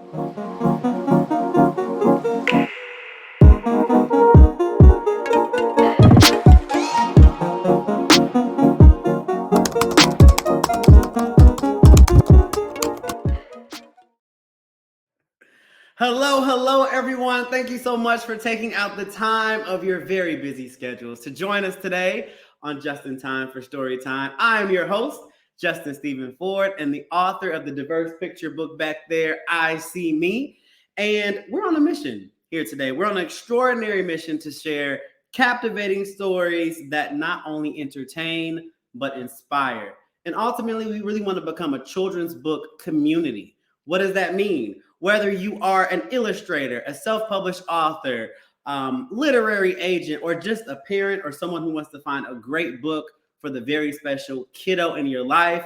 Hello, everyone. Thank you so much for taking out the time of your very busy schedules to join us today on JustinTIME for StoryTime. I am your host, Justin Stephen Ford, and the author of the diverse picture book back there, I See Me. And we're on a mission here today. We're on an extraordinary mission to share captivating stories that not only entertain, but inspire. And ultimately, we really want to become a children's book community. What does that mean? Whether you are an illustrator, a self-published author, literary agent, or just a parent or someone who wants to find a great book for the very special kiddo in your life,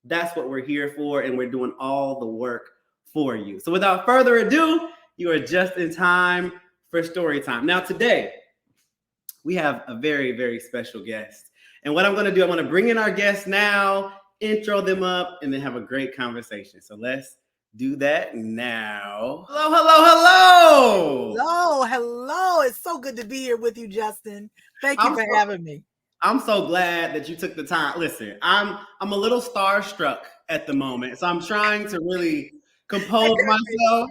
that's what we're here for, and we're doing all the work for you. So without further ado, you are just in time for story time. Now today, we have a very, very special guest. And what I'm going to do, I'm going to bring in our guests now, intro them up, and then have a great conversation. So let's do that now. Hello. It's so good to be here with you, Justin. Thank you for having me. I'm so glad that you took the time. Listen, I'm a little starstruck at the moment, so I'm trying to really compose myself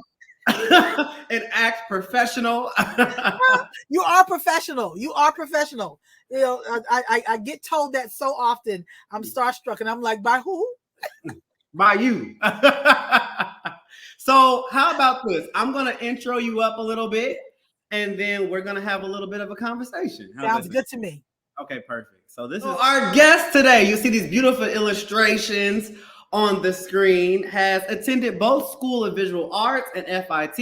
and act professional. You are professional. You know, I get told that so often. I'm starstruck, and I'm like, by who? By you. So how about this? I'm going to intro you up a little bit, and then we're going to have a little bit of a conversation. Sounds good to me. Okay, perfect. So this is our guest today. You see these beautiful illustrations on the screen. Has attended both School of Visual Arts and FIT,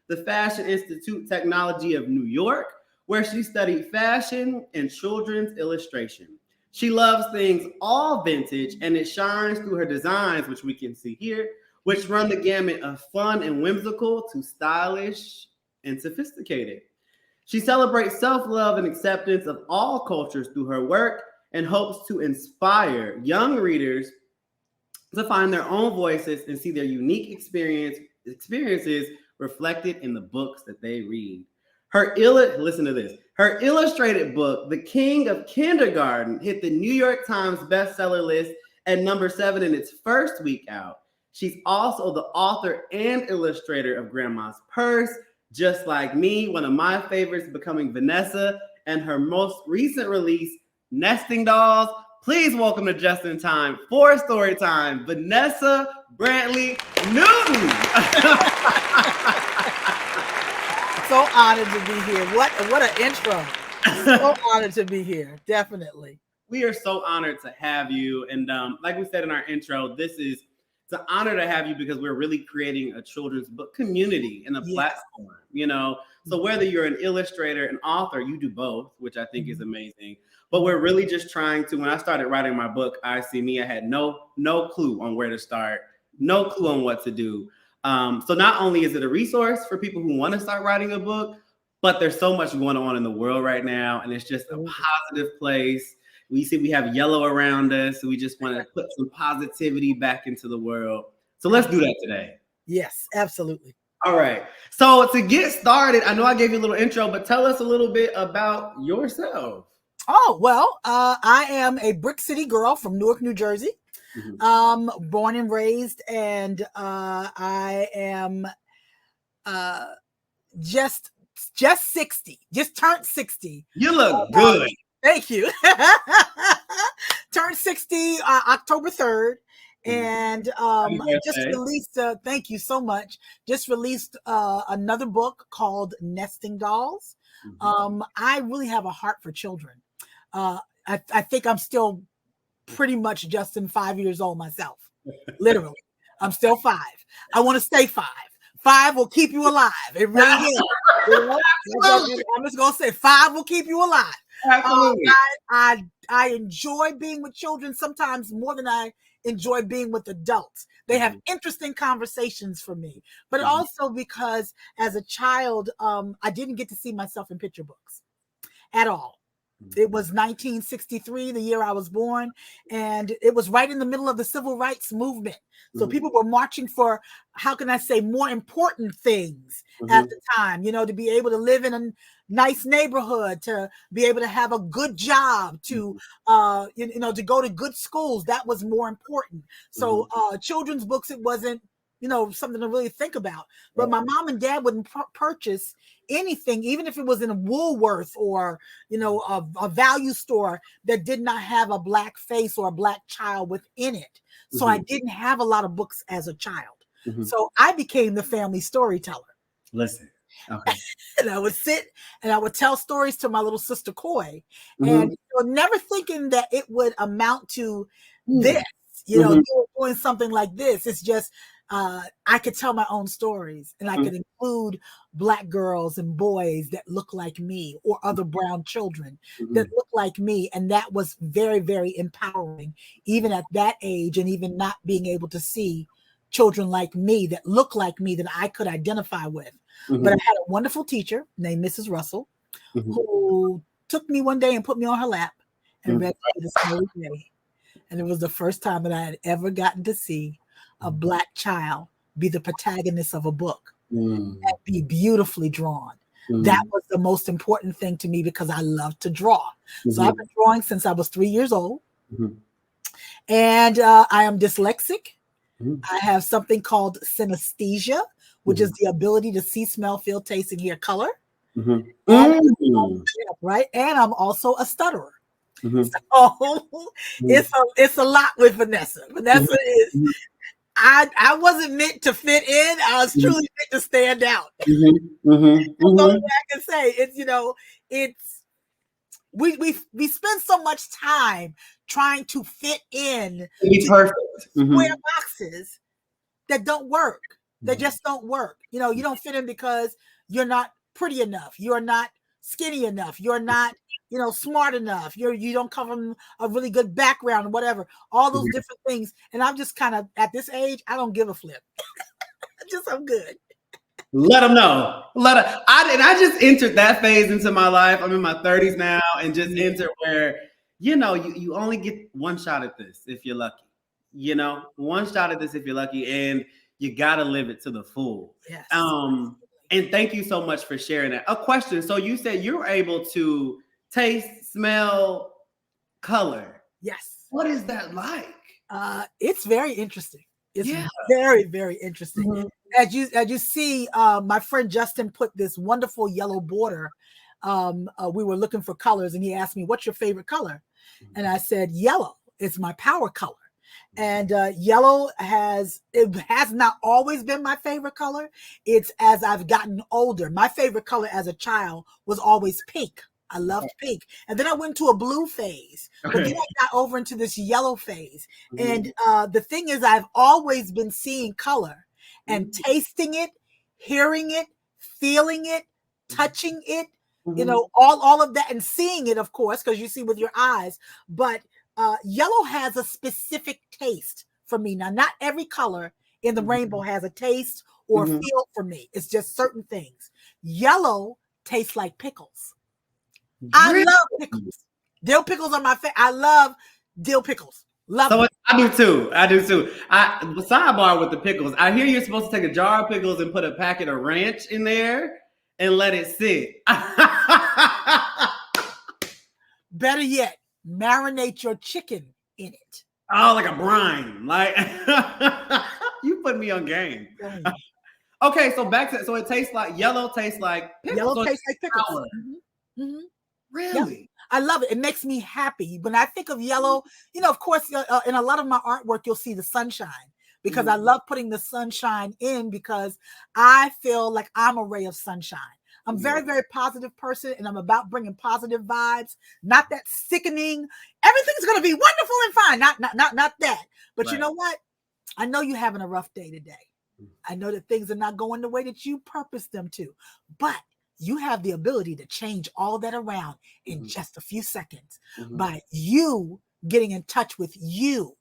the Fashion Institute Technology of New York, where she studied fashion and children's illustration. She loves things all vintage, and it shines through her designs, which we can see here, which run the gamut of fun and whimsical to stylish and sophisticated. She celebrates self-love and acceptance of all cultures through her work and hopes to inspire young readers to find their own voices and see their unique experiences reflected in the books that they read. Listen to this. Her illustrated book, The King of Kindergarten, hit the New York Times bestseller list at number 7 in its first week out. She's also the author and illustrator of Grandma's Purse, Just Like Me, one of my favorites, Becoming Vanessa, and her most recent release, Nesting Dolls. Please welcome to JustinTIME for Storytime, Vanessa Brantley-Newton. So honored to be here. What an intro. So honored to be here. Definitely. We are so honored to have you. And like we said in our intro, it's an honor to have you because we're really creating a children's book community and a platform, you know. So whether you're an illustrator, an author, you do both, which I think is amazing. But we're really just trying to, when I started writing my book, I See Me, I had no clue on where to start, no clue on what to do. So not only is it a resource for people who want to start writing a book, but there's so much going on in the world right now. And it's just a positive place. We see we have yellow around us. So we just want to put some positivity back into the world. So let's do that today. Yes, absolutely. All right. So to get started, I know I gave you a little intro, but tell us a little bit about yourself. Oh, well, I am a Brick City girl from Newark, New Jersey. Born and raised, and I am just 60, just turned 60. You look good. Thank you. Turned 60 October 3rd. And just released, thank you so much, just released another book called Nesting Dolls. I really have a heart for children. I think I'm still pretty much Justin 5 years old myself. Literally. I'm still 5. I want to stay 5. 5 will keep you alive. It really is. You know? I'm just going to say 5 will keep you alive. Absolutely. I enjoy being with children sometimes more than I enjoy being with adults. They have interesting conversations for me, but also because as a child, I didn't get to see myself in picture books at all. It was 1963, the year I was born, and it was right in the middle of the civil rights movement. So people were marching for, how can I say, more important things at the time, you know, to be able to live in a nice neighborhood, to be able to have a good job, to, you know, to go to good schools. That was more important. So children's books, it wasn't, you know, something to really think about. But my mom and dad wouldn't purchase anything, even if it was in a Woolworth or, you know, a value store that did not have a Black face or a Black child within it. So I didn't have a lot of books as a child. So I became the family storyteller. Listen. Okay. And I would sit and I would tell stories to my little sister Coy, and you know, never thinking that it would amount to this, you know, doing something like this. It's just I could tell my own stories, and I could include Black girls and boys that look like me, or other brown children that look like me. And that was very, very empowering, even at that age, and even not being able to see children like me that look like me that I could identify with. But I had a wonderful teacher named Mrs. Russell who took me one day and put me on her lap and read me The Snowy Day. And it was the first time that I had ever gotten to see a Black child be the protagonist of a book and be beautifully drawn. That was the most important thing to me, because I love to draw. So I've been drawing since I was 3 years old. And I am dyslexic. I have something called synesthesia, which is the ability to see, smell, feel, taste, and hear color. Right? And I'm also a stutterer. So it's a lot with Vanessa. Vanessa is, I wasn't meant to fit in. I was truly meant to stand out. So I can say it's, you know, it's, we spend so much time trying to fit in be perfect square boxes that don't work. They just don't work. You know, you don't fit in because you're not pretty enough. You're not skinny enough. You're not, you know, smart enough. You don't come from a really good background or whatever. All those different things. And I'm just kind of, at this age, I don't give a flip. I'm good. Let them know. I just entered that phase into my life. I'm in my 30s now, and just entered where, you know, you only get one shot at this if you're lucky. You know, one shot at this if you're lucky, and you gotta live it to the full. Yes. And thank you so much for sharing that. A question. So you said you're able to taste, smell, color. Yes. What is that like? It's very interesting. It's very, very interesting. As you see, my friend Justin put this wonderful yellow border. We were looking for colors, and he asked me, "What's your favorite color?" And I said, "Yellow. It's my power color." And yellow has not always been my favorite color. It's as I've gotten older. My favorite color as a child was always pink. I loved pink. And then I went to a blue phase. But then I got over into this yellow phase. And the thing is, I've always been seeing color and tasting it, hearing it, feeling it, touching it, you know, all of that, and seeing it, of course, because you see with your eyes. But yellow has a specific taste for me. Now, not every color in the rainbow has a taste or feel for me. It's just certain things. Yellow tastes like pickles. I love pickles. Dill pickles are my favorite. I love dill pickles. Love them. I do too. Sidebar with the pickles. I hear you're supposed to take a jar of pickles and put a packet of ranch in there and let it sit. Better yet, marinate your chicken in it. Oh, like a brine. Like you put me on game. Okay, so it tastes like yellow. Tastes like pickles. Yellow tastes like pickles. Really? Yeah. I love it. It makes me happy. When I think of yellow, you know, of course, in a lot of my artwork, you'll see the sunshine, because I love putting the sunshine in, because I feel like I'm a ray of sunshine. I'm a very, very positive person, and I'm about bringing positive vibes, not that sickening, everything's going to be wonderful and fine. Not that. But you know what? I know you're having a rough day today. I know that things are not going the way that you purposed them to, but you have the ability to change all that around in just a few seconds by you getting in touch with you,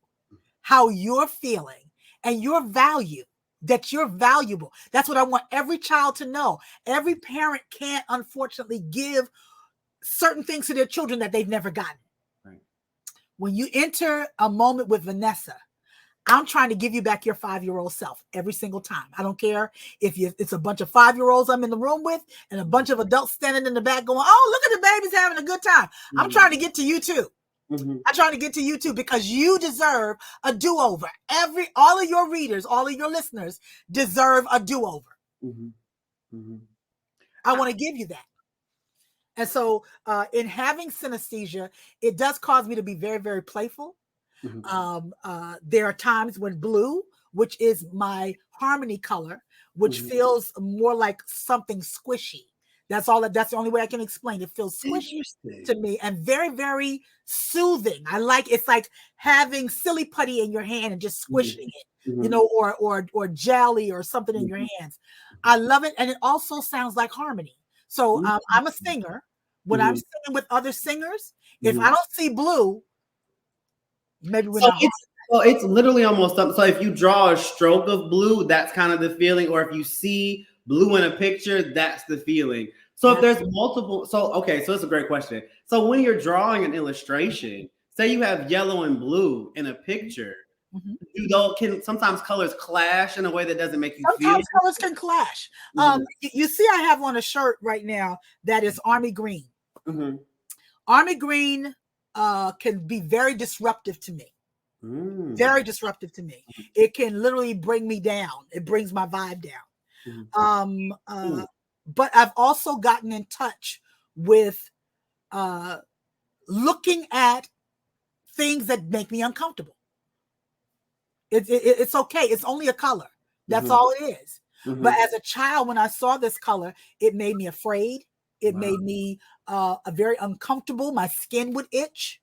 how you're feeling, and your value, that you're valuable. That's what I want every child to know. Every parent can't, unfortunately, give certain things to their children that they've never gotten. Right. When you enter a moment with Vanessa, I'm trying to give you back your 5-year-old self every single time. I don't care if it's a bunch of 5-year-olds I'm in the room with and a bunch of adults standing in the back going, oh, look at the babies having a good time. Mm-hmm. I'm trying to get to you too. Mm-hmm. I'm trying to get to you too, because you deserve a do-over. All of your readers, all of your listeners deserve a do-over. Mm-hmm. Mm-hmm. I want to give you that. And so in having synesthesia, it does cause me to be very, very playful. Mm-hmm. There are times when blue, which is my harmony color, which mm-hmm. feels more like something squishy. That's the only way I can explain. It feels squishy to me and very, very soothing. It's like having silly putty in your hand and just squishing mm-hmm. it, or jelly or something in your hands. I love it. And it also sounds like harmony. So I'm a singer. When I'm singing with other singers, if I don't see blue, maybe we're not. It's literally almost something. So if you draw a stroke of blue, that's kind of the feeling. Or if you see blue in a picture, that's the feeling. So if there's multiple, so it's a great question. So when you're drawing an illustration, say you have yellow and blue in a picture, can sometimes colors clash in a way that doesn't make you feel? Sometimes colors can clash. You see, I have on a shirt right now that is army green. Mm-hmm. Army green can be very disruptive to me. Very disruptive to me. It can literally bring me down. It brings my vibe down. But I've also gotten in touch with looking at things that make me uncomfortable. It's okay. It's only a color. That's all it is. But as a child, when I saw this color, it made me afraid. It made me very uncomfortable. My skin would itch.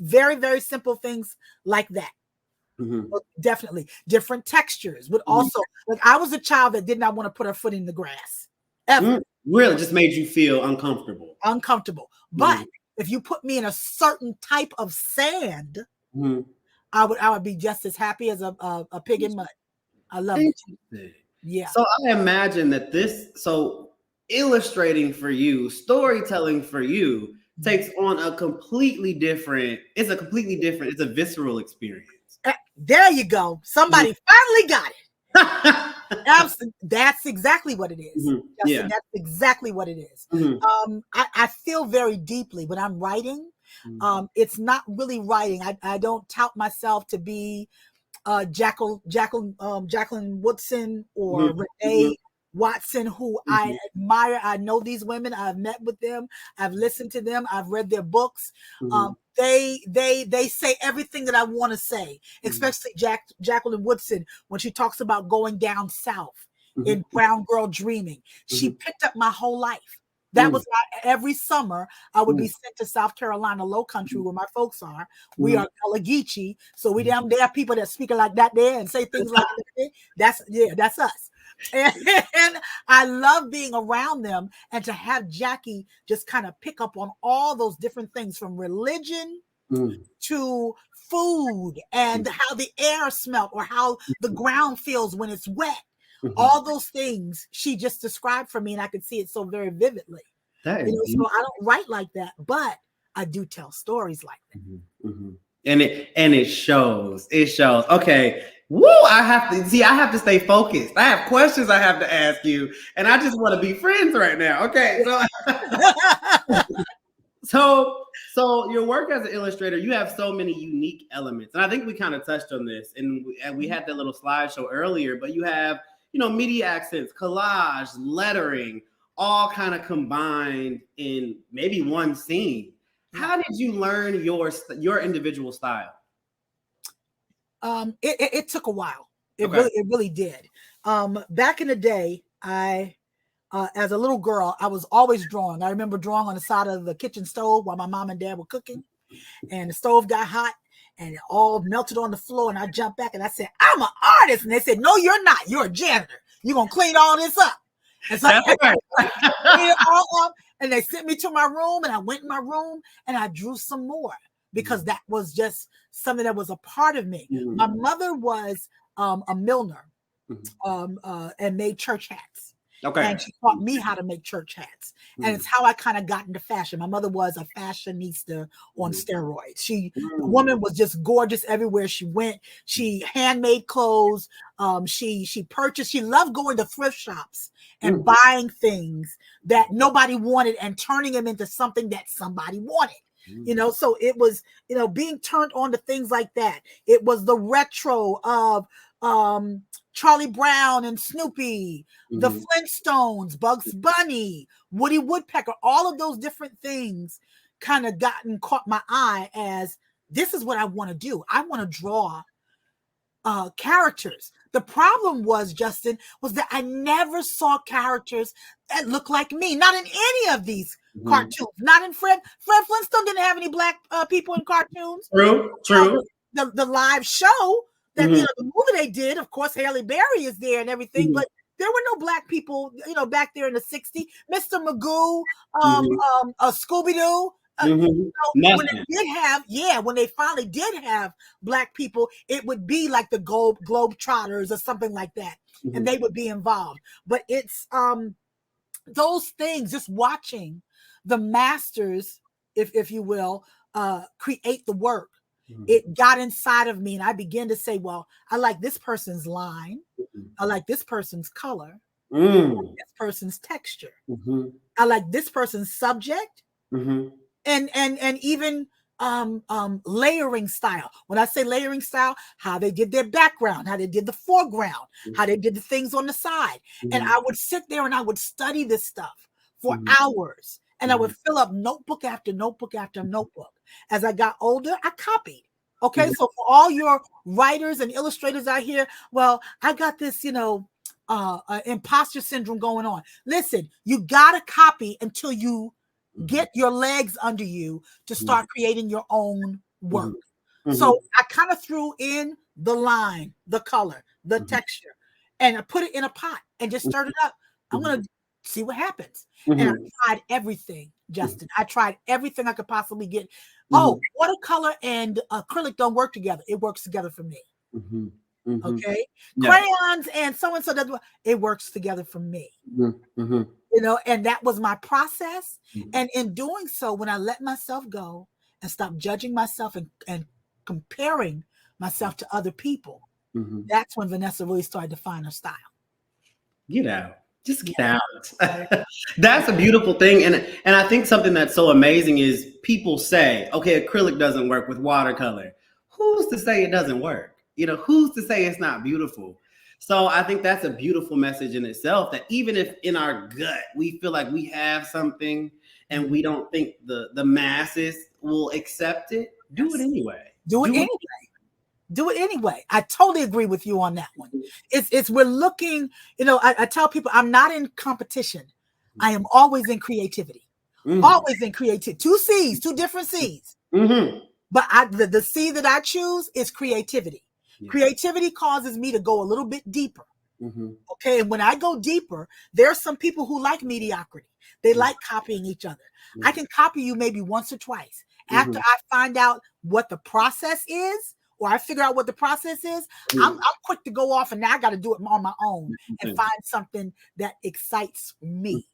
Very, very simple things like that. Definitely. Different textures would also, like, I was a child that did not want to put her foot in the grass ever. Really? Just made you feel uncomfortable. But if you put me in a certain type of sand, I would be just as happy as a pig in mud. I love it. Yeah. So I imagine that illustrating for you, storytelling for you takes on it's a visceral experience. There you go. Somebody finally got it. That's exactly what it is. Justin, that's exactly what it is. I feel very deeply when I'm writing. It's not really writing. I don't tout myself to be Jacqueline Woodson or Renee Watson, who I admire. I know these women. I've met with them. I've listened to them. I've read their books. They say everything that I want to say, especially Jacqueline Woodson, when she talks about going down south in Brown Girl Dreaming. She picked up my whole life. That was every summer I would be sent to South Carolina Low Country where my folks are. We are Gullah Geechee, so there are people that speak like that there and say things like that. That's us. And I love being around them and to have Jackie just kind of pick up on all those different things, from religion to food and how the air smelled or how the ground feels when it's wet. All those things she just described for me, and I could see it so very vividly. So I don't write like that, but I do tell stories like that. And it shows. It shows. Okay. Woo! I have to stay focused. I have questions I have to ask you, and I just want to be friends right now. Okay. So So your work as an illustrator, you have so many unique elements. And I think we kind of touched on this, and we had that little slideshow earlier, but you have, you know, media accents, collage, lettering, all kind of combined in maybe one scene. How did you learn your individual style? It took a while. It really did. Back in the day, as a little girl, I was always drawing. I remember drawing on the side of the kitchen stove while my mom and dad were cooking, and the stove got hot and it all melted on the floor. And I jumped back and I said, "I'm an artist." And they said, "No, you're not. You're a janitor. You're going to clean all this up." And so I cleaned it all up, and they sent me to my room, and I went in my room and I drew some more because that was just something that was a part of me. Mm-hmm. My mother was a milliner and made church hats. Okay. And she taught me how to make church hats. And it's how I kind of got into fashion. My mother was a fashionista on steroids. The woman was just gorgeous everywhere she went. She handmade clothes. She purchased, she loved going to thrift shops and buying things that nobody wanted and turning them into something that somebody wanted. So it was, being turned on to things like that. It was the retro of Charlie Brown and Snoopy, the Flintstones, Bugs Bunny, Woody Woodpecker, all of those different things kind of caught my eye as this is what I want to do. I want to draw characters. The problem was, Justin, was that I never saw characters that looked like me. Not in any of these cartoons. Not in Fred Flintstone didn't have any black people in cartoons. True. The live show that the movie they did, of course, Halle Berry is there and everything, but there were no black people, back there in the 60s. Mr. Magoo, Scooby-Doo. When they finally did have black people, it would be like the Globetrotters or something like that, and they would be involved. But it's those things, just watching the masters, if you will, create the work. It got inside of me, and I began to say, well, I like this person's line. I like this person's color. I like this person's texture. I like this person's subject. And even layering style. When I say layering style, how they did their background, how they did the foreground, how they did the things on the side. And I would sit there and I would study this stuff for hours. And I would fill up notebook after notebook after notebook. As I got older, I copied. Okay, so for all your writers and illustrators out here, well, I got this, imposter syndrome going on. Listen, you got to copy until you get your legs under you to start creating your own work. So I kind of threw in the line, the color, the texture, and I put it in a pot and just stirred it up. I'm going to see what happens. And I tried everything, Justin. I tried everything I could possibly get. Oh, watercolor and acrylic don't work together. It works together for me. Okay. Crayons and so-and-so, it works together for me. And that was my process. And in doing so, when I let myself go and stop judging myself and comparing myself to other people, that's when Vanessa really started to find her style. Get out. Just get out. That's a beautiful thing. And I think something that's so amazing is people say, okay, acrylic doesn't work with watercolor. Who's to say it doesn't work? Who's to say it's not beautiful? So I think that's a beautiful message in itself, that even if in our gut we feel like we have something and we don't think the masses will accept it, do it anyway. Do it anyway. I totally agree with you on that one. We're looking, I tell people I'm not in competition. I am always in creativity. Always in creativity. Two different C's. But the C that I choose is creativity. Creativity causes me to go a little bit deeper. Okay. And when I go deeper, there are some people who like mediocrity. They like copying each other. I can copy you maybe once or twice. After I find out what the process is, or I figure out what the process is, I'm quick to go off, and now I got to do it on my own and find something that excites me.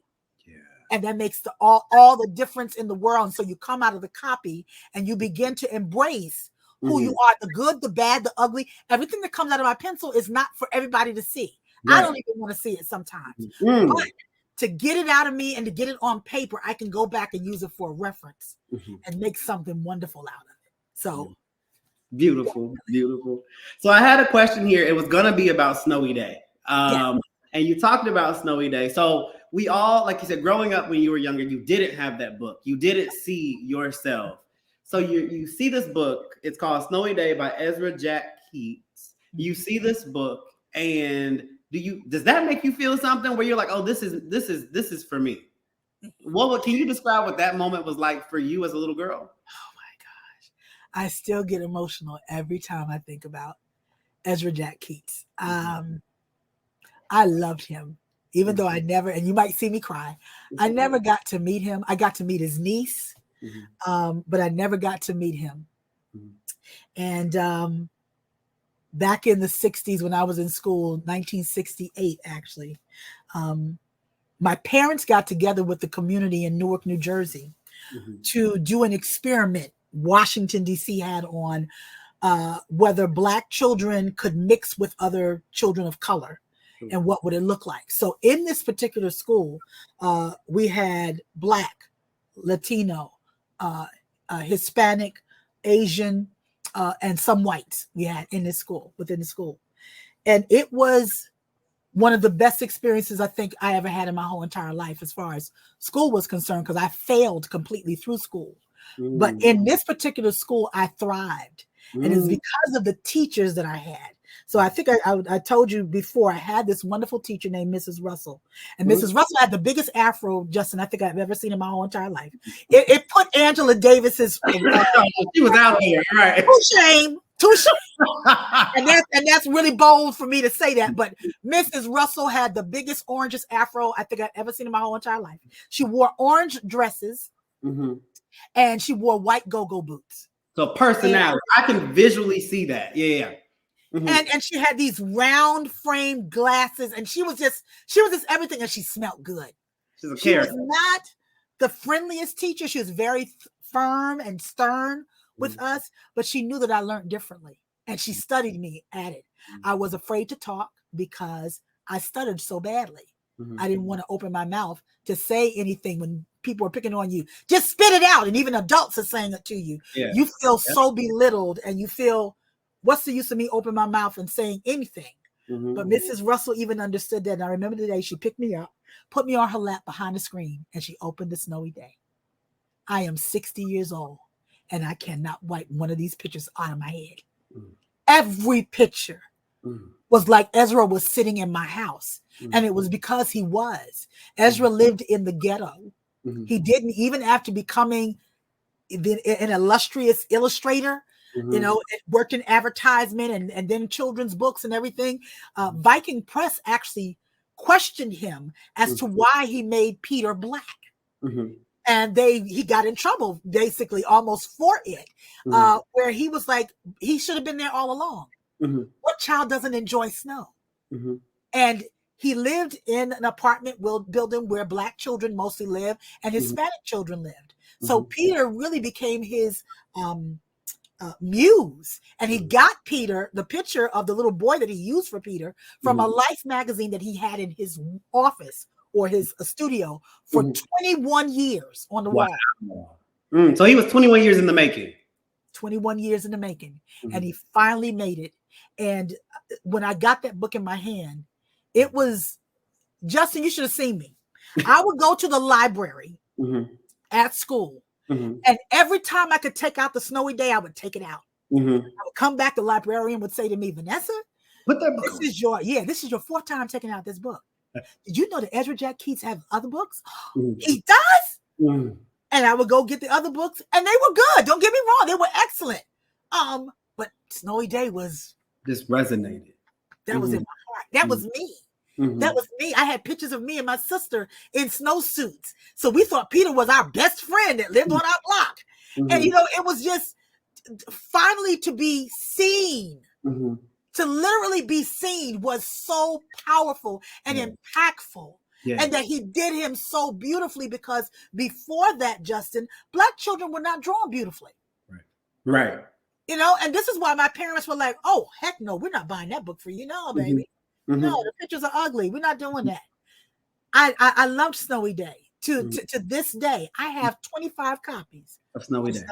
And that makes all the difference in the world. And so you come out of the copy and you begin to embrace who you are, the good, the bad, the ugly. Everything that comes out of my pencil is not for everybody to see. I don't even want to see it sometimes. But to get it out of me and to get it on paper, I can go back and use it for a reference and make something wonderful out of it. So beautiful. So I had a question here. It was going to be about Snowy Day. And you talked about Snowy Day. So we all, like you said, growing up when you were younger, you didn't have that book. You didn't see yourself. So you see this book. It's called Snowy Day by Ezra Jack Keats. You see this book, and does that make you feel something where you're like, oh, this is for me? Can you describe what that moment was like for you as a little girl? Oh my gosh. I still get emotional every time I think about Ezra Jack Keats. I loved him, even though I never, and you might see me cry, I never got to meet him. I got to meet his niece, but I never got to meet him. And back in the 60s when I was in school, 1968 actually, my parents got together with the community in Newark, New Jersey, to do an experiment Washington, D.C. had on whether Black children could mix with other children of color and what would it look like. So in this particular school, we had Black, Latino, Hispanic, Asian, and some whites we had in this school, within the school. And it was one of the best experiences I think I ever had in my whole entire life as far as school was concerned, because I failed completely through school. But in this particular school, I thrived. And it's because of the teachers that I had. So I think I told you before, I had this wonderful teacher named Mrs. Russell. And Mrs. Russell had the biggest afro, Justin, I think I've ever seen in my whole entire life. It put Angela Davis's... she was out here, right? Too shame. and that's really bold for me to say that. But Mrs. Russell had the biggest, orangest afro I think I've ever seen in my whole entire life. She wore orange dresses and she wore white go-go boots. So personality, I can visually see that. Yeah. And she had these round frame glasses, and she was just everything, and she smelled good. She's a she character. Was not the friendliest teacher. She was very firm and stern with us, but she knew that I learned differently, and she studied me at it. I was afraid to talk because I stuttered so badly. I didn't want to open my mouth to say anything when people are picking on you. Just spit it out, and even adults are saying it to you. You feel so belittled, and you feel, what's the use of me opening my mouth and saying anything? But Mrs. Russell even understood that. And I remember the day she picked me up, put me on her lap behind the screen, and she opened The Snowy Day. I am 60 years old, and I cannot wipe one of these pictures out of my head. Every picture was like Ezra was sitting in my house. And it was because he was. Ezra lived in the ghetto. He didn't, even after becoming an illustrious illustrator, you know, worked in advertisement and then children's books and everything. Viking Press actually questioned him as to why he made Peter Black. And he got in trouble basically almost for it, where he was like, he should have been there all along. What child doesn't enjoy snow? And he lived in an apartment building where Black children mostly live and Hispanic children lived. So Peter really became his muse. And he got Peter, the picture of the little boy that he used for Peter, from a Life magazine that he had in his office or his studio for 21 years on the wall. So he was 21 years in the making. 21 years in the making. And he finally made it. And when I got that book in my hand, it was, Justin, you should have seen me. I would go to the library at school. And every time I could take out The Snowy Day, I would take it out. I would come back, the librarian would say to me, Vanessa, put that book this is your fourth time taking out this book. Did you know that Ezra Jack Keats have other books? He does? And I would go get the other books, and they were good. Don't get me wrong. They were excellent. But Snowy Day was... just resonated. That was in my heart. That was me. That was me. I had pictures of me and my sister in snowsuits. So we thought Peter was our best friend that lived on our block. And, you know, it was just finally to be seen, to literally be seen was so powerful and impactful. And that he did him so beautifully, because before that, Justin, Black children were not drawn beautifully. Right. You know, and this is why my parents were like, oh, heck no, we're not buying that book for you. No, baby. No, the pictures are ugly. We're not doing that. I loved Snowy Day. To this day, I have 25 copies of Snowy Day.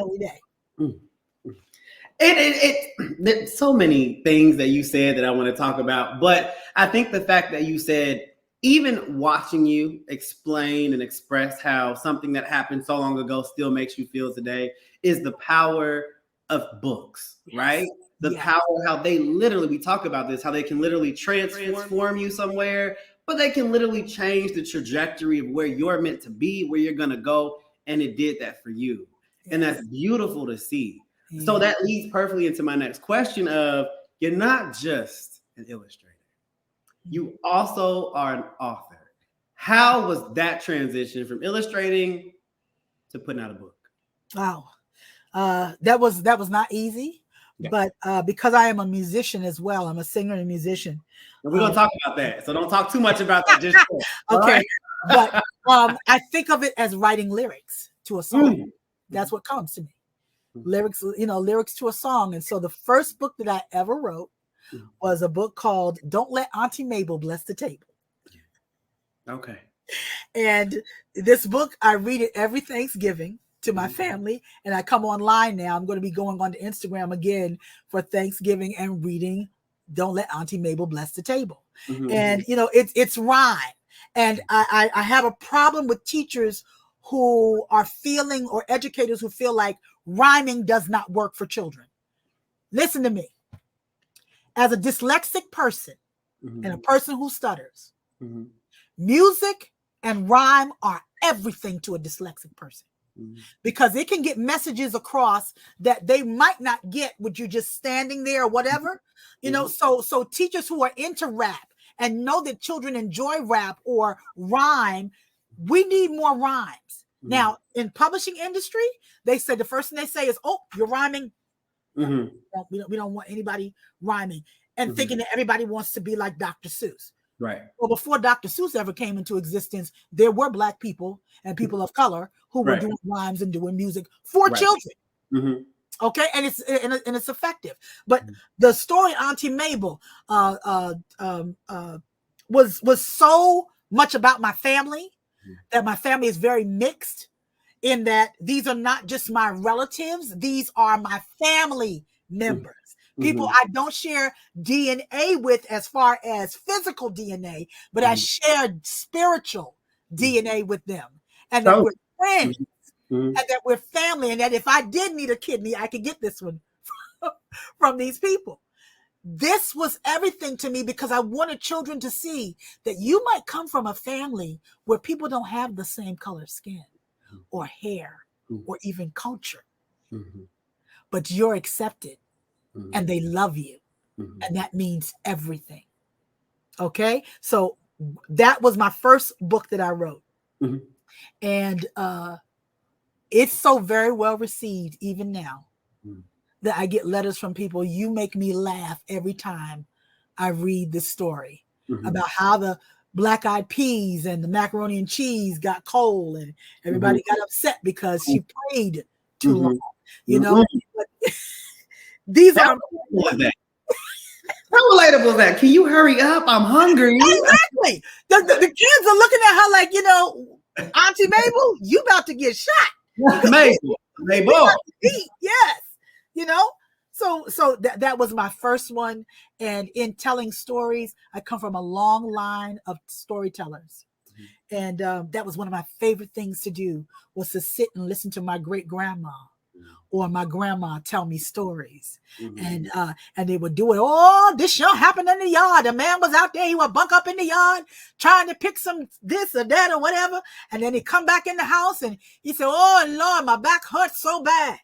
There's so many things that you said that I want to talk about, but I think the fact that you said, even watching you explain and express how something that happened so long ago still makes you feel today, is the power of books, right? The power, how they literally, we talk about this, how they can literally transform you somewhere, but they can literally change the trajectory of where you're meant to be, where you're going to go. And it did that for you. And that's beautiful to see. So that leads perfectly into my next question of, you're not just an illustrator. You also are an author. How was that transition from illustrating to putting out a book? Wow. That was not easy. But because I am a musician as well, I'm a singer and musician. And we're going to talk about that. So don't talk too much about that. Just okay. But I think of it as writing lyrics to a song. That's what comes to me. Lyrics to a song. And so the first book that I ever wrote was a book called Don't Let Auntie Mabel Bless the Table. Okay. And this book, I read it every Thanksgiving to my family. And I come online now. I'm going to be going on to Instagram again for Thanksgiving and reading Don't Let Auntie Mabel Bless the Table. And, it's rhyme. And I have a problem with teachers who are feeling, or educators who feel like rhyming does not work for children. Listen to me. As a dyslexic person and a person who stutters, music and rhyme are everything to a dyslexic person, because it can get messages across that they might not get with you just standing there or whatever. So teachers who are into rap and know that children enjoy rap or rhyme, we need more rhymes. Now, in publishing industry, they say the first thing they say is, "Oh, you're rhyming." We don't want anybody rhyming and thinking that everybody wants to be like Dr. Seuss. Right. Well, before Dr. Seuss ever came into existence, there were Black people and people of color who were doing rhymes and doing music for children. Okay, and it's effective. But the story Auntie Mabel was so much about my family, that my family is very mixed, in that these are not just my relatives, these are my family members. People I don't share DNA with as far as physical DNA, but I shared spiritual DNA with them, and that we're friends, and that we're family, and that if I did need a kidney, I could get this one from these people. This was everything to me, because I wanted children to see that you might come from a family where people don't have the same color skin or hair or even culture, but you're accepted and they love you. And that means everything. Okay. So that was my first book that I wrote. And it's so very well received even now that I get letters from people. You make me laugh every time I read this story about how the Black Eyed Peas and the macaroni and cheese got cold, and everybody got upset because she played too long. But these are how relatable is that? Can you hurry up? I'm hungry. Exactly. The kids are looking at her like, Auntie Mabel, you about to get shot. Mabel. Yes. So that was my first one. And in telling stories, I come from a long line of storytellers. And that was one of my favorite things to do, was to sit and listen to my great grandma or my grandma tell me stories. And they would do it. Oh, this show happened in the yard. The man was out there. He would bunk up in the yard trying to pick some this or that or whatever. And then he'd come back in the house and he said, "Oh, Lord, my back hurts so bad." I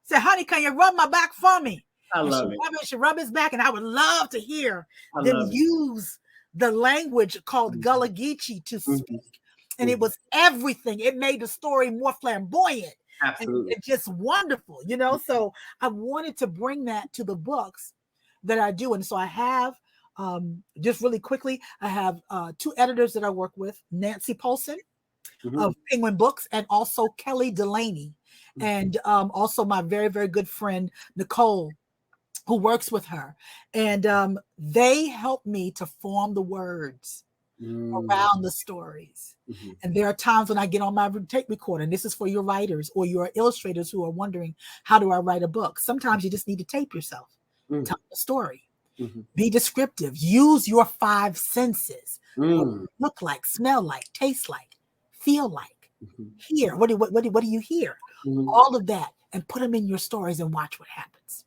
said, "Honey, can you rub my back for me?" I love it. She rub his back, and I would love to hear them use the language called Gullah Geechee to speak. And it was everything. It made the story more flamboyant. Absolutely. And just wonderful, So I wanted to bring that to the books that I do. And so I have, just really quickly, I have 2 editors that I work with, Nancy Polson of Penguin Books, and also Kelly Delaney. And also my very, very good friend, Nicole, who works with her. And they help me to form the words around the stories. And there are times when I get on my tape recorder, and this is for your writers or your illustrators who are wondering, how do I write a book? Sometimes you just need to tape yourself, tell the story, be descriptive, use your 5 senses, look like, smell like, taste like, feel like, hear. What do you hear? All of that, and put them in your stories and watch what happens.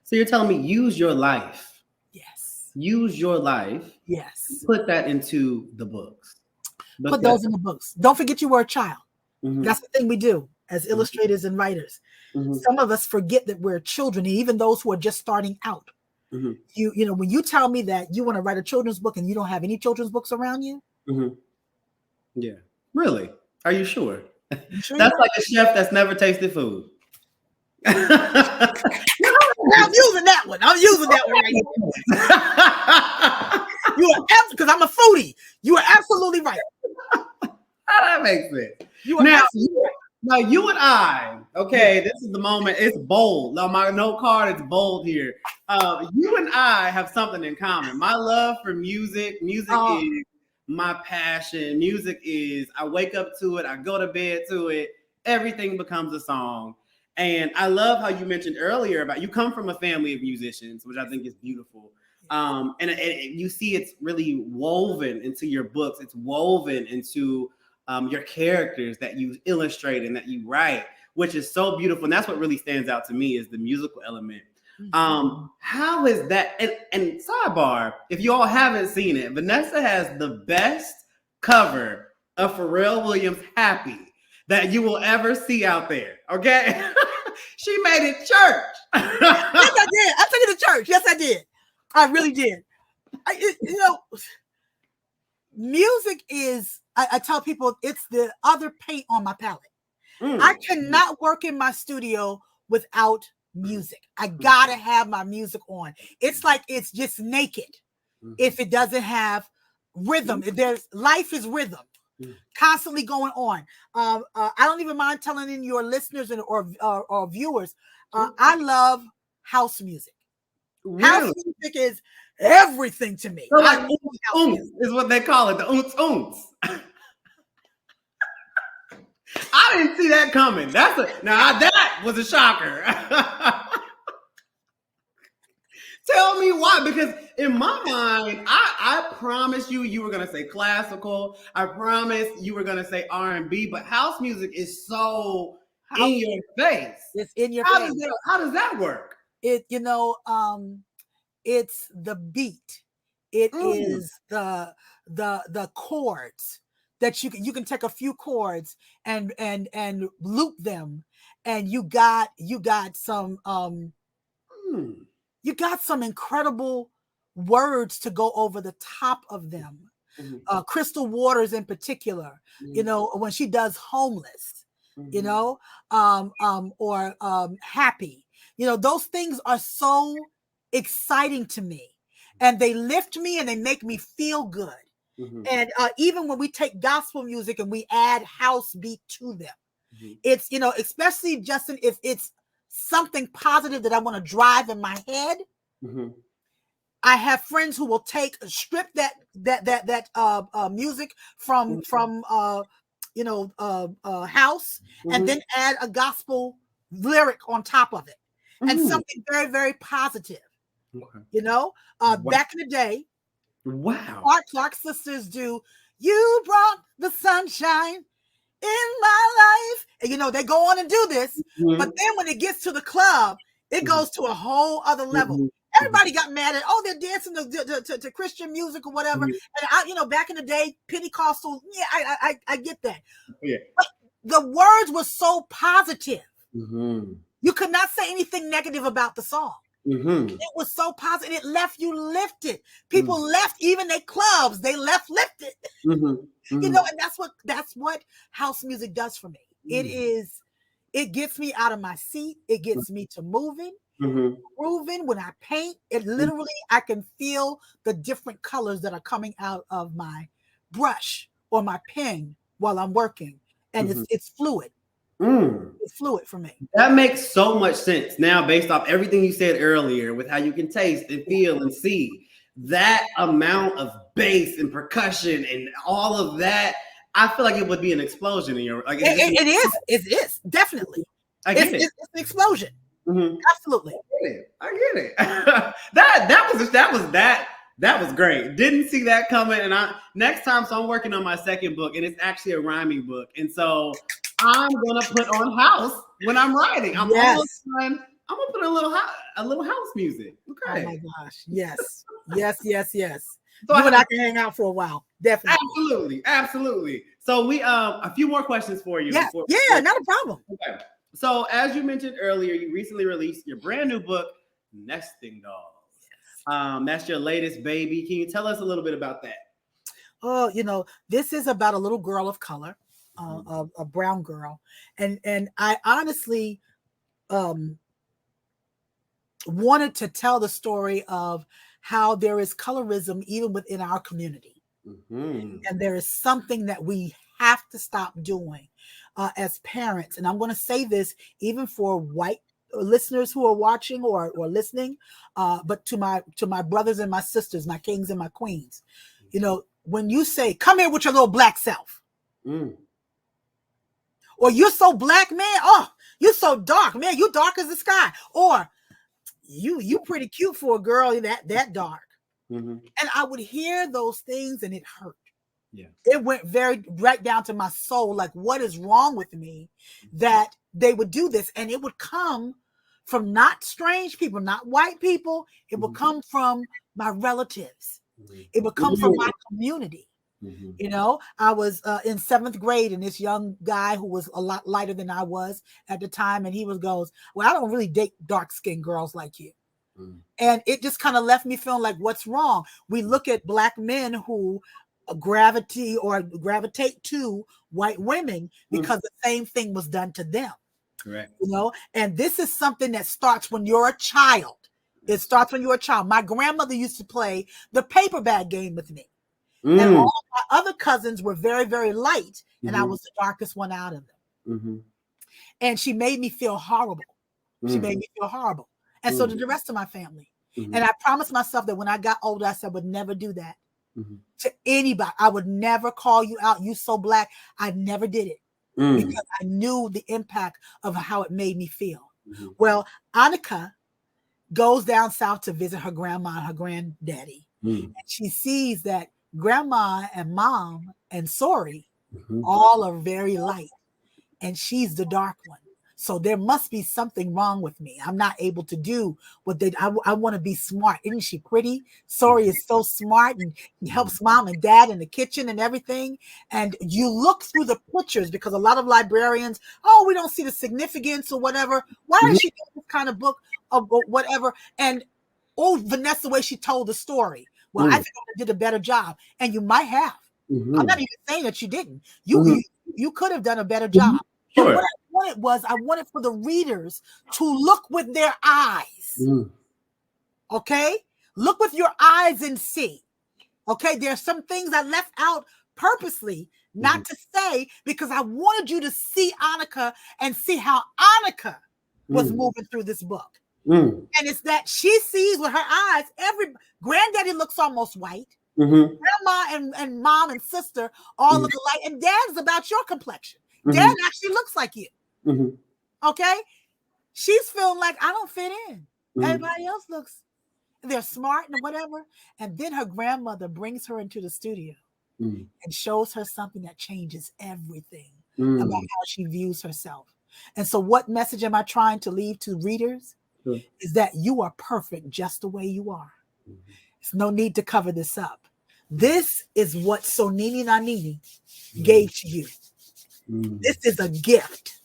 So you're telling me use your life. Yes. Use your life. Yes. Put that into the books. Put those in the books. Don't forget you were a child. That's the thing we do as illustrators and writers. Some of us forget that we're children, even those who are just starting out. You know, when you tell me that you want to write a children's book and you don't have any children's books around you. Yeah. Really? Are you sure? Sure that's like a chef that's never tasted food. I'm using that one. I'm using that one right here. You are, because I'm a foodie. You are absolutely right. That makes sense. Now you and I, okay, this is the moment. It's bold. On my note card, it's bold here. You and I have something in common. My love for music. Music is my passion. Music is, I wake up to it. I go to bed to it. Everything becomes a song. And I love how you mentioned earlier about you come from a family of musicians, which I think is beautiful. And you see it's really woven into your books. It's woven into your characters that you illustrate and that you write, which is so beautiful. And that's what really stands out to me is the musical element. How is that? And sidebar, if you all haven't seen it, Vanessa has the best cover of Pharrell Williams' Happy that you will ever see out there. Okay. She made it church. Yes, I did. I took it to church. Yes, I did. I really did. Music is, I tell people it's the other paint on my palette. I cannot work in my studio without music. I gotta have my music on. It's like it's just naked if it doesn't have rhythm. Life is rhythm, constantly going on. I don't even mind telling in your listeners or viewers, I love house music. Really? House music is everything to me. So like is what they call it, the oons. I didn't see that coming. That was a shocker. Tell me why, because in my mind, I promised you were gonna say classical. I promised you were gonna say R&B, but house music is so in your face. It's in your face. How does that work? It's the beat. It is the chords that you can take a few chords and loop them, and you got some you got some incredible words to go over the top of them. Crystal Waters in particular, when she does Homeless, or Happy, those things are so exciting to me, and they lift me and they make me feel good. And even when we take gospel music and we add house beat to them, it's, especially, Justin, if it's something positive that I want to drive in my head, I have friends who will strip that music from house, and then add a gospel lyric on top of it, and something very, very positive. Back in the day, Clark sisters do "You Brought the Sunshine in My Life," and they go on and do this, but then when it gets to the club, it goes to a whole other level. Everybody got mad at, they're dancing to Christian music or whatever. And back in the day, Pentecostal, I get that. But the words were so positive. You could not say anything negative about the song. It was so positive. It left you lifted. People left, even their clubs, they left lifted. And that's what house music does for me. It gets me out of my seat. It gets me to moving. Grooving. When I paint, it literally, I can feel the different colors that are coming out of my brush or my pen while I'm working, and it's fluid. It's fluid for me. That makes so much sense now, based off everything you said earlier, with how you can taste and feel and see that amount of bass and percussion and all of that. I feel like it would be an explosion in your. Like it is definitely. It's an explosion. Absolutely. I get it. That was great. Didn't see that coming. And next time, so I'm working on my second book, and it's actually a rhyming book. And so I'm gonna put on house when I'm writing. I'm gonna put a little house music. Okay. Oh my gosh. Yes. So you and I can hang out for a while. Definitely. Absolutely. So we a few more questions for you. Yes. Not a problem. Okay. So as you mentioned earlier, you recently released your brand new book, Nesting Dolls. That's your latest baby. Can you tell us a little bit about that? Oh, this is about a little girl of color, a brown girl. And I honestly wanted to tell the story of how there is colorism even within our community. And there is something that we have to stop doing as parents, and I'm going to say this even for white listeners who are watching or listening, but to my brothers and my sisters, my kings and my queens, you know, when you say, come here with your little black self, or you're so black, man, oh, you're so dark, man, you dark as the sky, or you pretty cute for a girl that dark. And I would hear those things and it hurt. Yeah. It went right down to my soul. Like, what is wrong with me that they would do this? And it would come from not strange people, not white people. It would come from my relatives. It would come from my community. You know, I was in 7th grade, and this young guy who was a lot lighter than I was at the time, and he goes, well, I don't really date dark-skinned girls like you. And it just kind of left me feeling like, what's wrong? We look at black men who gravitate to white women because the same thing was done to them. Correct. You know, and this is something that starts when you're a child. It starts when you're a child. My grandmother used to play the paper bag game with me. And all my other cousins were very, very light, and I was the darkest one out of them. And she made me feel horrible. She made me feel horrible. And so did the rest of my family. And I promised myself that when I got older, I said I would never do that to anybody. I would never call you out. You so black. I never did it because I knew the impact of how it made me feel. Well, Annika goes down south to visit her grandma and her granddaddy. And she sees that grandma and mom and Sori all are very light, and she's the dark one. So there must be something wrong with me. I'm not able to do what I want to be smart. Isn't she pretty? Sori is so smart, and he helps mom and dad in the kitchen and everything. And you look through the pictures, because a lot of librarians, we don't see the significance or whatever. Why is she doing this kind of book or whatever? And Vanessa, the way she told the story. Well, I think I did a better job, and you might have. I'm not even saying that you didn't. You could have done a better job. Sure. What I wanted for the readers to look with their eyes. Okay? Look with your eyes and see. Okay? There are some things I left out purposely not to say, because I wanted you to see Annika and see how Annika was moving through this book. And it's that she sees with her eyes. Granddaddy looks almost white. Grandma and mom and sister all look alike. And dad's about your complexion. Dad actually looks like you. Okay? She's feeling like, I don't fit in. Everybody else they're smart and whatever. And then her grandmother brings her into the studio and shows her something that changes everything about how she views herself. And so what message am I trying to leave to readers? Is that you are perfect just the way you are. There's no need to cover this up. This is what Sonini Nanini gave to you. This is a gift.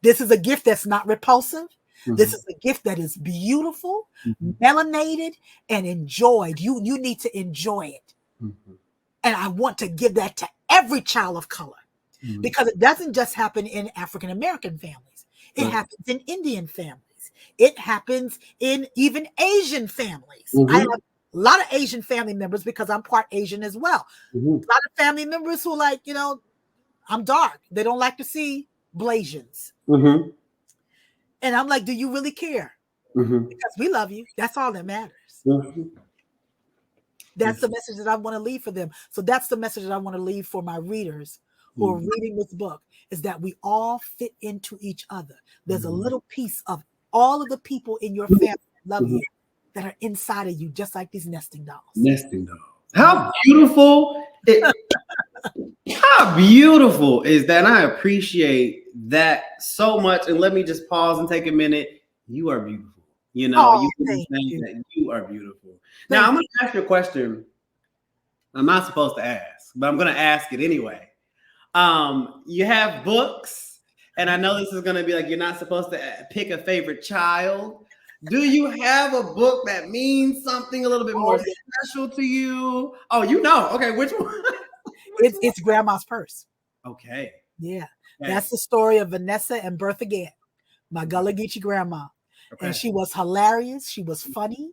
This is a gift that's not repulsive. This is a gift that is beautiful, melanated, and enjoyed. You need to enjoy it. And I want to give that to every child of color, because it doesn't just happen in African American families. It happens in Indian families. It happens in even Asian families. I have a lot of Asian family members because I'm part Asian as well. A lot of family members who I'm dark. They don't like to see Blasians. And I'm like, do you really care? Because we love you. That's all that matters. That's the message that I want to leave for them. So that's the message that I want to leave for my readers who are reading this book, is that we all fit into each other. There's a little piece of all of the people in your family that love you that are inside of you, just like these nesting dolls. Nesting dolls. How beautiful how beautiful is that? And I appreciate that so much. And let me just pause and take a minute. You are beautiful. You know, you are beautiful. Now, I'm going to ask you a question I'm not supposed to ask, but I'm going to ask it anyway. You have books, and I know this is going to be like, you're not supposed to pick a favorite child. Do you have a book that means something a little bit more special to you? Oh, you know. Okay, which one? It's Grandma's Purse. Okay. Yeah. Okay. That's the story of Vanessa and Bertha Gant, my Gullah Geechee grandma. Okay. And she was hilarious. She was funny.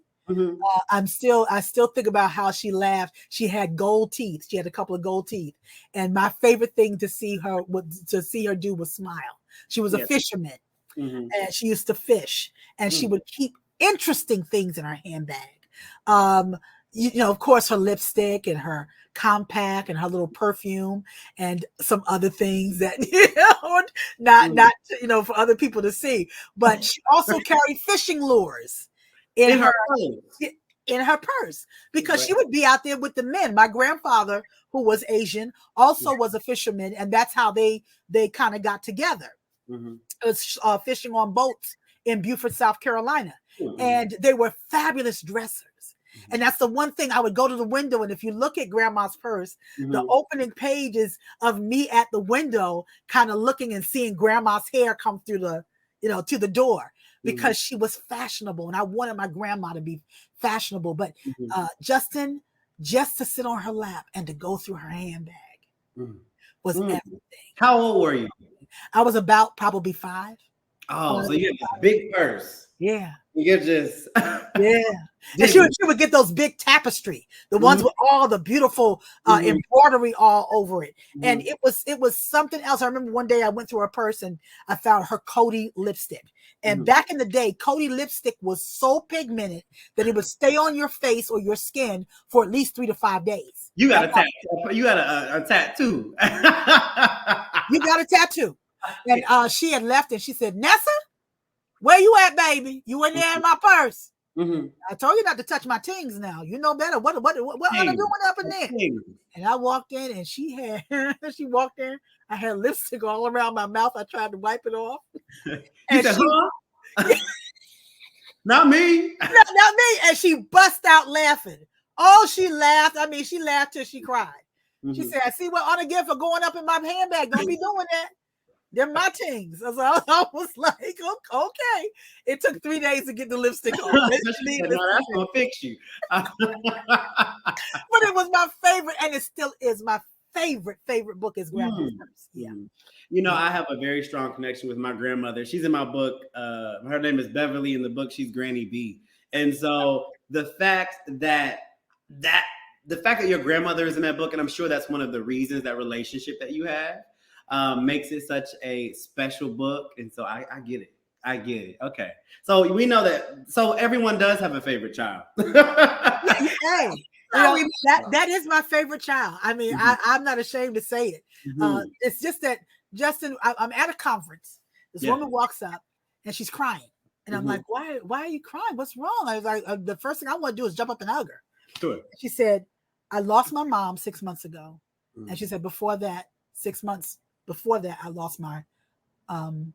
I still think about how she laughed. She had gold teeth. She had a couple of gold teeth. And my favorite thing to see her do was smile. She was a fisherman, and she used to fish, and she would keep interesting things in her handbag. Of course, her lipstick and her compact and her little perfume and some other things that, not for other people to see. But she also carried fishing lures in her purse because she would be out there with the men. My grandfather, who was Asian, also was a fisherman, and that's how they kind of got together. It was fishing on boats in Beaufort, South Carolina, and they were fabulous dressers. And that's the one thing. I would go to the window, and if you look at Grandma's purse, the opening page is of me at the window, kind of looking and seeing Grandma's hair come through to the door, because she was fashionable, and I wanted my grandma to be fashionable. But Justin, just to sit on her lap and to go through her handbag was everything. How old were you? I was about probably 5. Oh, so you had a big purse. Yeah. You're just And she would get those big tapestry, the ones with all the beautiful embroidery all over it. And it was something else. I remember one day I went through her purse and I found her Coty lipstick. And back in the day, Coty lipstick was so pigmented that it would stay on your face or your skin for at least 3 to 5 days. You got a tattoo. You got a tattoo. You got a tattoo. And she had left, and she said, "Nessa, where you at, baby? You in there in my purse." I told you not to touch my tings now. You know better. What are you doing up in there? And I walked in, and she walked in. I had lipstick all around my mouth. I tried to wipe it off. You said, huh? Not me. Not me. And she bust out laughing. Oh, she laughed. I mean, she laughed till she cried. She said, "I see what I ought to get for going up in my handbag. Don't be doing that. They're my things." I was like, okay. It took 3 days to get the lipstick off. No, that's gonna fix you. But it was my favorite, and it still is my favorite book is Grandma's Purse. Yeah. I have a very strong connection with my grandmother. She's in my book. Her name is Beverly. In the book, she's Granny B. And so the fact that your grandmother is in that book, and I'm sure that's one of the reasons, that relationship that you have, makes it such a special book. And so I get it. I get it. Okay. So we know that. So everyone does have a favorite child. Hey, that is my favorite child. I mean, I'm not ashamed to say it. It's just that, Justin, I'm at a conference. This woman walks up and she's crying. And I'm like, why are you crying? What's wrong? I was like, the first thing I want to do is jump up and hug her. Sure. She said, "I lost my mom 6 months ago." And she said, before that, 6 months before that, I lost my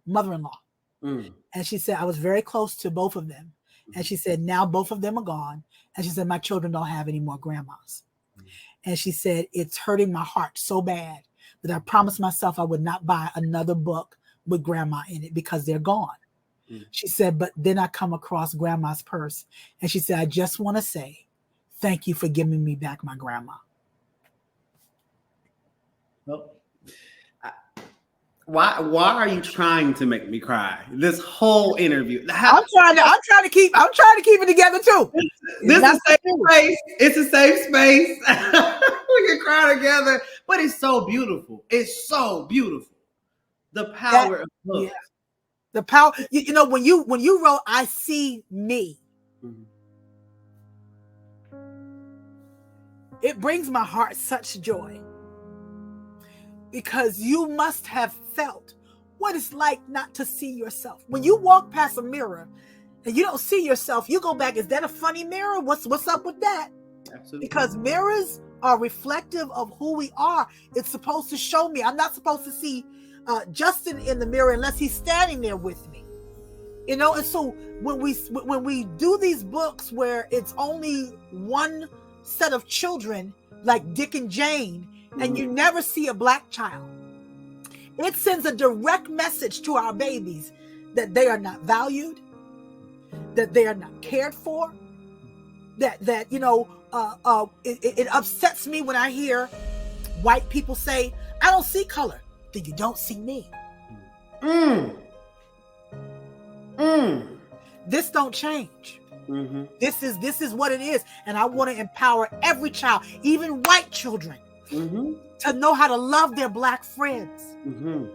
mother-in-law. And she said, I was very close to both of them. And she said, now both of them are gone. And she said, my children don't have any more grandmas. And she said, it's hurting my heart so bad that I promised myself I would not buy another book with grandma in it because they're gone. She said, but then I come across Grandma's Purse. And she said, I just want to say, thank you for giving me back my grandma. Well, why are you trying to make me cry? This whole interview. I'm trying to keep it together too. This is a safe space. It's a safe space. We can cry together, but it's so beautiful. It's so beautiful. The power of books. Yeah. The power. When you wrote "I See Me," it brings my heart such joy. Because you must have felt what it's like not to see yourself. When you walk past a mirror and you don't see yourself, you go back, is that a funny mirror? What's up with that? Absolutely. Because mirrors are reflective of who we are. It's supposed to show me. I'm not supposed to see Justin in the mirror unless he's standing there with me. And so when we do these books where it's only one set of children, like Dick and Jane, and you never see a Black child, it sends a direct message to our babies that they are not valued, that they are not cared for, it upsets me when I hear white people say, I don't see color. Then you don't see me. This don't change. Mm-hmm. This is what it is. And I want to empower every child, even white children, to know how to love their Black friends. Mm-hmm.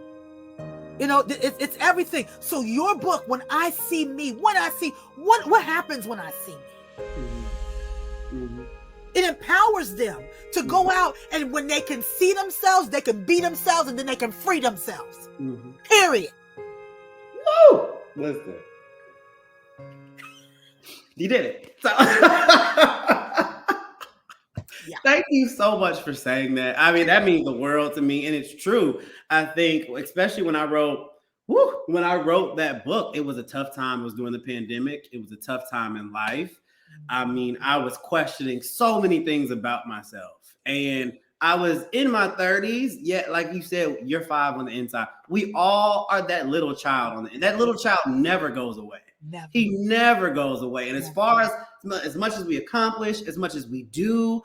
You know, it's everything. So your book, when I see me, what happens when I see me? Mm-hmm. Mm-hmm. It empowers them to go out, and when they can see themselves, they can be themselves, and then they can free themselves. Mm-hmm. Period. Woo! Listen. You did it. So Thank you so much for saying that. I mean, that means the world to me, and it's true. I think, especially when I wrote that book, it was a tough time. It was during the pandemic. It was a tough time in life. I mean, I was questioning so many things about myself, and I was in my 30s. Yet, like you said, you're 5 on the inside. We all are that little child on the end. That little child never goes away. Never. He never goes away. And as far as much as we accomplish, as much as we do,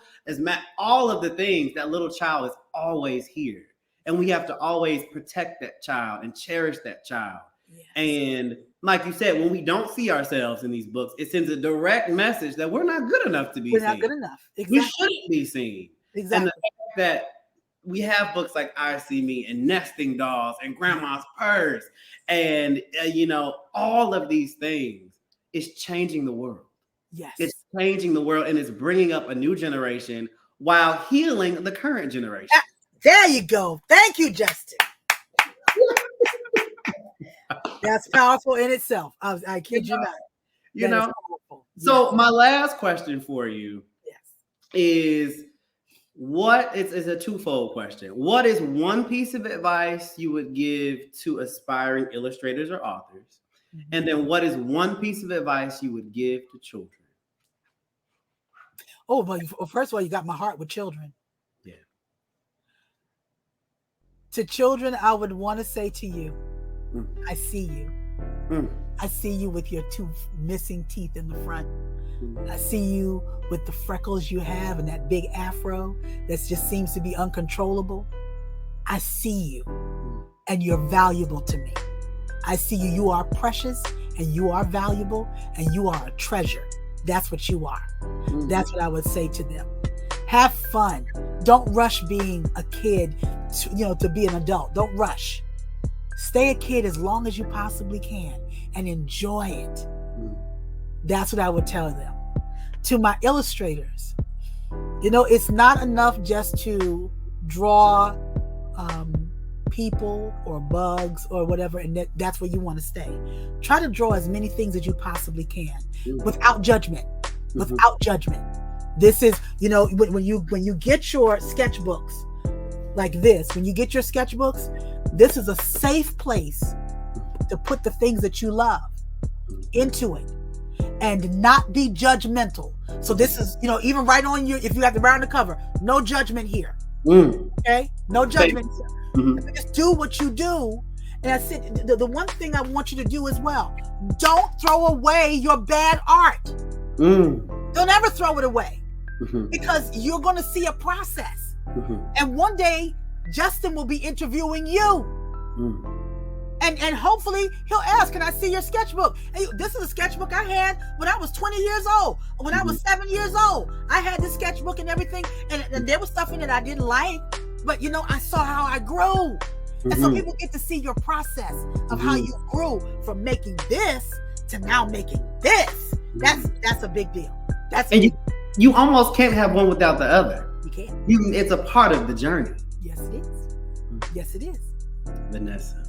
all of the things, that little child is always here. And we have to always protect that child and cherish that child. Yes. And like you said, when we don't see ourselves in these books, it sends a direct message that we're not good enough to be seen. We're not good enough. Exactly. We shouldn't be seen. Exactly. And the fact that we have books like I See Me and Nesting Dolls and Grandma's Purse and, all of these things is changing the world. Yes. It's changing the world, and it's bringing up a new generation while healing the current generation. There you go. Thank you, Justin. That's powerful in itself. I kid you not. So my last question for you is, it's a twofold question. What is one piece of advice you would give to aspiring illustrators or authors? Mm-hmm. And then what is one piece of advice you would give to children? Oh, well, first of all, you got my heart with children. Yeah. To children, I would want to say to you, I see you. I see you with your 2 missing teeth in the front. I see you with the freckles you have and that big afro that just seems to be uncontrollable. I see you, and you're valuable to me. I see you. You are precious, and you are valuable, and you are a treasure. That's what you are. That's what I would say to them. Have fun. Don't rush being a kid to be an adult. Don't rush. Stay a kid as long as you possibly can and enjoy it. That's what I would tell them. To my illustrators, it's not enough just to draw people or bugs or whatever, and that's where you want to stay. Try to draw as many things as you possibly can without judgment. Without judgment. This is, when you get your sketchbooks like this, when you get your sketchbooks, this is a safe place to put the things that you love into it and not be judgmental. So this is, even right on you, if you have to round the cover, no judgment here. Okay? No judgment here. Just do what you do. And I said, the one thing I want you to do as well, don't throw away your bad art. Don't ever throw it away because you're going to see a process. And one day, Justin will be interviewing you. And hopefully he'll ask, can I see your sketchbook? Hey, this is a sketchbook I had when I was 20 years old. When I was 7 years old, I had this sketchbook and everything. And there was stuff in it I didn't like, but I saw how I grew. And so people get to see your process of how you grew from making this to now making this. That's a big deal. You almost can't have one without the other. You can't. It's a part of the journey. Yes, it is. Yes, it is. Vanessa.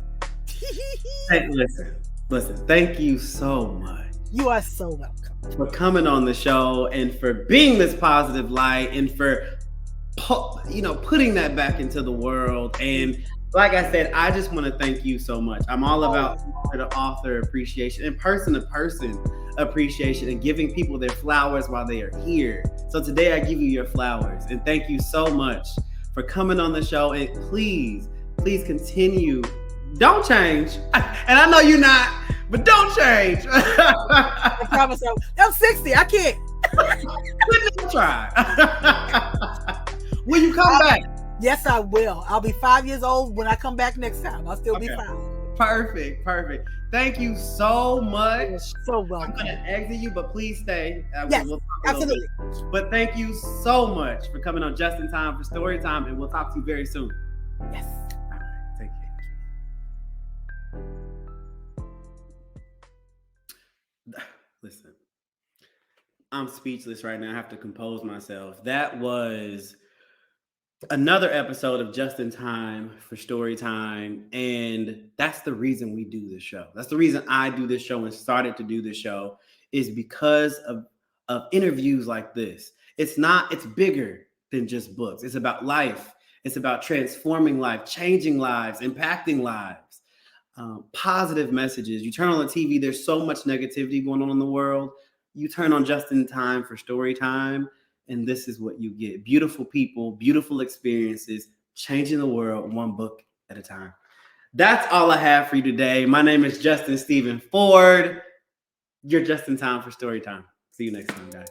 Hey, listen, thank you so much. You are so welcome. For coming on the show and for being this positive light and for, putting that back into the world. And like I said, I just want to thank you so much. I'm all about author appreciation and person-to-person appreciation and giving people their flowers while they are here. So today I give you your flowers and thank you so much for coming on the show. And please continue. Don't change. And I know you're not, but don't change. I promise I'm 60. I can't. We'll try. Will you come back? Yes, I will. I'll be 5 years old when I come back next time. I'll still be 5. Perfect. Thank you so much. You're so welcome. I'm going to exit you, but please stay. Yes, we'll absolutely. But thank you so much for coming on Just in Time for Storytime, and we'll talk to you very soon. Yes. All right. Take care. Listen, I'm speechless right now. I have to compose myself. That was another episode of Just in Time for Storytime, and that's the reason we do this show. That's the reason I do this show and started to do this show, is because of interviews like this. It's bigger than just books. It's about life. It's about transforming life, changing lives, impacting lives, positive messages. You turn on the TV, there's so much negativity going on in the world. You turn on Just in Time for Storytime, and this is what you get. Beautiful people, beautiful experiences, changing the world one book at a time. That's all I have for you today. My name is Justin Stephen Ford. You're Just in Time for Storytime. See you next time, guys.